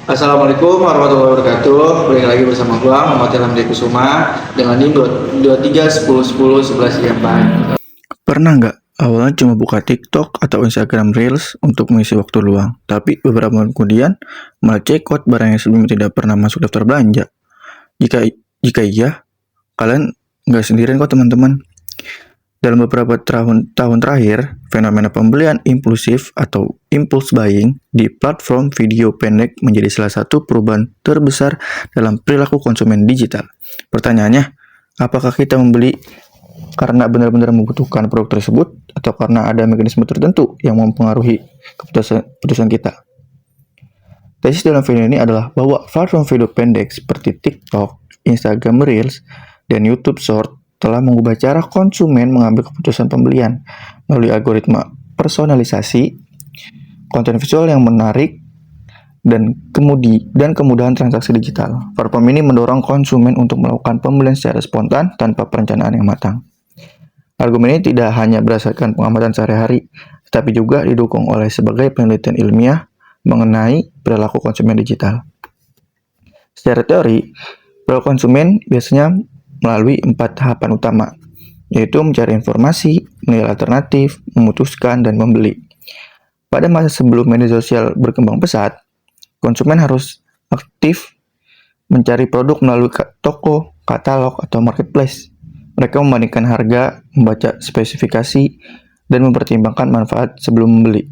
Assalamualaikum warahmatullahi wabarakatuh. Balik lagi bersama gua Muhammad Ilham Kusuma dengan NIM 23 10 10 11 sekian Pak. Pernah nggak awalnya cuma buka TikTok atau Instagram Reels untuk mengisi waktu luang, tapi beberapa bulan kemudian malah check out barang yang sebelumnya tidak pernah masuk daftar belanja? Jika jika iya, kalian nggak sendirian kok teman-teman. Dalam beberapa tahun terakhir, fenomena pembelian impulsif atau impulse buying di platform video pendek menjadi salah satu perubahan terbesar dalam perilaku konsumen digital. Pertanyaannya, apakah kita membeli karena benar-benar membutuhkan produk tersebut atau karena ada mekanisme tertentu yang mempengaruhi keputusan kita? Tesis dalam video ini adalah bahwa platform video pendek seperti TikTok, Instagram Reels, dan YouTube Short telah mengubah cara konsumen mengambil keputusan pembelian melalui algoritma personalisasi, konten visual yang menarik, dan kemudahan transaksi digital. Platform ini mendorong konsumen untuk melakukan pembelian secara spontan tanpa perencanaan yang matang. Argumen ini tidak hanya berdasarkan pengamatan sehari-hari, tetapi juga didukung oleh sebagai penelitian ilmiah mengenai perilaku konsumen digital. Secara teori, perilaku konsumen biasanya melalui 4 tahapan utama, yaitu mencari informasi, menilai alternatif, memutuskan, dan membeli. Pada masa sebelum media sosial berkembang pesat, konsumen harus aktif mencari produk melalui toko, katalog, atau marketplace. Mereka membandingkan harga, membaca spesifikasi, dan mempertimbangkan manfaat sebelum membeli.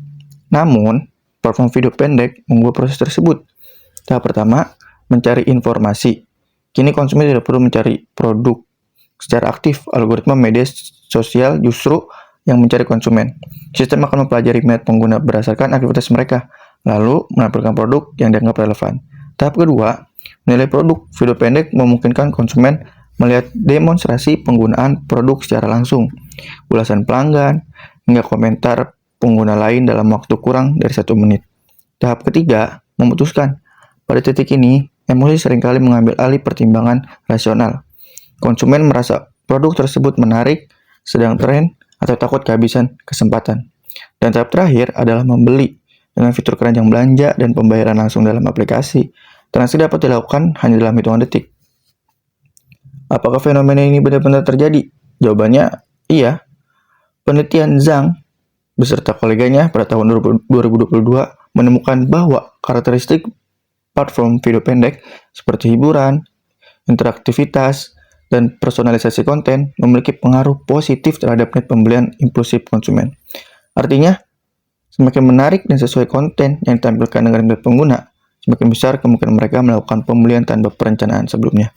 Namun, platform video pendek mengubah proses tersebut. Tahap pertama, mencari informasi. Kini konsumen tidak perlu mencari produk secara aktif. Algoritma media sosial justru yang mencari konsumen. Sistem akan mempelajari minat pengguna berdasarkan aktivitas mereka, lalu menampilkan produk yang dianggap relevan. Tahap kedua, menilai produk. Video pendek memungkinkan konsumen melihat demonstrasi penggunaan produk secara langsung, ulasan pelanggan, hingga komentar pengguna lain dalam waktu kurang dari 1 menit. Tahap ketiga, memutuskan. Pada titik ini, emosi seringkali mengambil alih pertimbangan rasional. Konsumen merasa produk tersebut menarik, sedang tren, atau takut kehabisan kesempatan. Dan tahap terakhir adalah membeli. Dengan fitur keranjang belanja dan pembayaran langsung dalam aplikasi, transaksi dapat dilakukan hanya dalam hitungan detik. Apakah fenomena ini benar-benar terjadi? Jawabannya iya. Penelitian Zhang beserta koleganya pada tahun 2022 menemukan bahwa karakteristik platform video pendek seperti hiburan, interaktivitas, dan personalisasi konten memiliki pengaruh positif terhadap net pembelian impulsif konsumen. Artinya, semakin menarik dan sesuai konten yang ditampilkan dengan minat pengguna, semakin besar kemungkinan mereka melakukan pembelian tanpa perencanaan sebelumnya.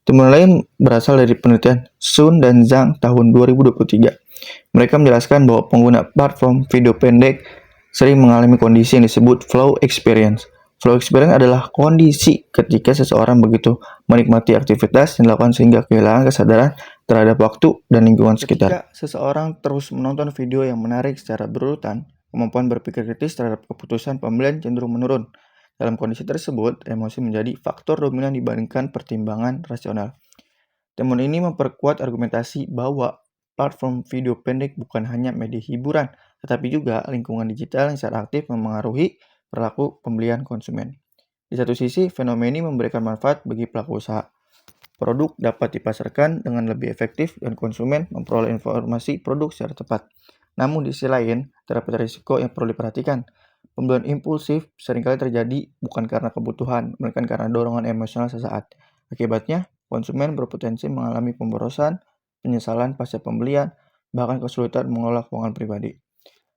Temuan lain berasal dari penelitian Sun dan Zhang tahun 2023. Mereka menjelaskan bahwa pengguna platform video pendek sering mengalami kondisi yang disebut flow experience. Flow experience adalah kondisi ketika seseorang begitu menikmati aktivitas yang dilakukan sehingga kehilangan kesadaran terhadap waktu dan lingkungan sekitar. Ketika seseorang terus menonton video yang menarik secara berurutan, kemampuan berpikir kritis terhadap keputusan pembelian cenderung menurun. Dalam kondisi tersebut, emosi menjadi faktor dominan dibandingkan pertimbangan rasional. Temuan ini memperkuat argumentasi bahwa platform video pendek bukan hanya media hiburan, tetapi juga lingkungan digital yang secara aktif memengaruhi perilaku pembelian konsumen. Di satu sisi, fenomena ini memberikan manfaat bagi pelaku usaha. Produk dapat dipasarkan dengan lebih efektif dan konsumen memperoleh informasi produk secara tepat. Namun di sisi lain, terdapat risiko yang perlu diperhatikan. Pembelian impulsif seringkali terjadi bukan karena kebutuhan, melainkan karena dorongan emosional sesaat. Akibatnya, konsumen berpotensi mengalami pemborosan, penyesalan pasca pembelian, bahkan kesulitan mengelola keuangan pribadi.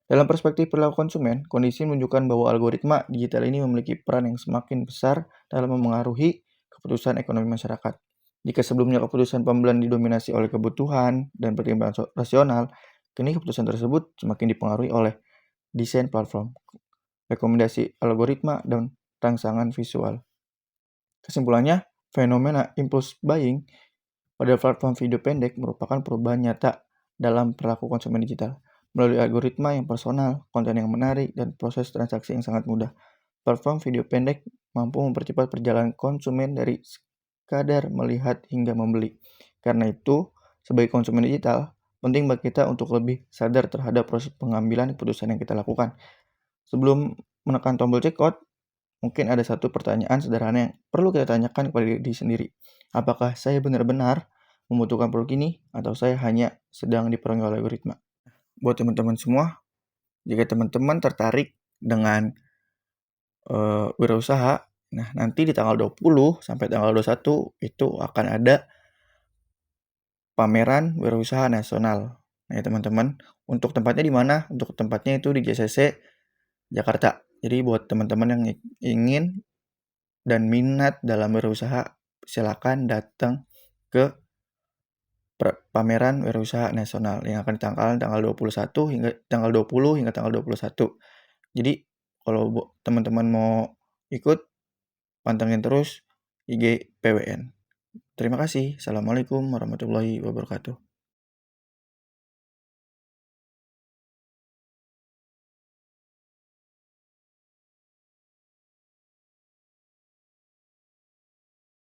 Dalam perspektif perilaku konsumen, kondisi menunjukkan bahwa algoritma digital ini memiliki peran yang semakin besar dalam memengaruhi keputusan ekonomi masyarakat. Jika sebelumnya keputusan pembelian didominasi oleh kebutuhan dan pertimbangan rasional, kini keputusan tersebut semakin dipengaruhi oleh desain platform, rekomendasi algoritma, dan rangsangan visual. Kesimpulannya, fenomena impulse buying pada platform video pendek merupakan perubahan nyata dalam perilaku konsumen digital. Melalui algoritma yang personal, konten yang menarik, dan proses transaksi yang sangat mudah, platform video pendek mampu mempercepat perjalanan konsumen dari sekadar melihat hingga membeli. Karena itu, sebagai konsumen digital, penting bagi kita untuk lebih sadar terhadap proses pengambilan keputusan yang kita lakukan. Sebelum menekan tombol checkout, mungkin ada satu pertanyaan sederhana yang perlu kita tanyakan kepada diri sendiri. Apakah saya benar-benar membutuhkan produk ini atau saya hanya sedang dipengaruhi oleh algoritma? Buat teman-teman semua, jika teman-teman tertarik dengan wirausaha, nah nanti di tanggal 20 sampai tanggal 21 itu akan ada pameran wirausaha nasional. Nah, ya teman-teman, untuk tempatnya di mana? Untuk tempatnya itu di JCC Jakarta. Jadi buat teman-teman yang ingin dan minat dalam wirausaha, silakan datang ke pameran wirausaha nasional yang akan ditanggal tanggal 21 hingga tanggal 20 hingga tanggal 21. Jadi kalau teman-teman mau ikut, pantengin terus IG PWN. Terima kasih. Assalamualaikum warahmatullahi wabarakatuh.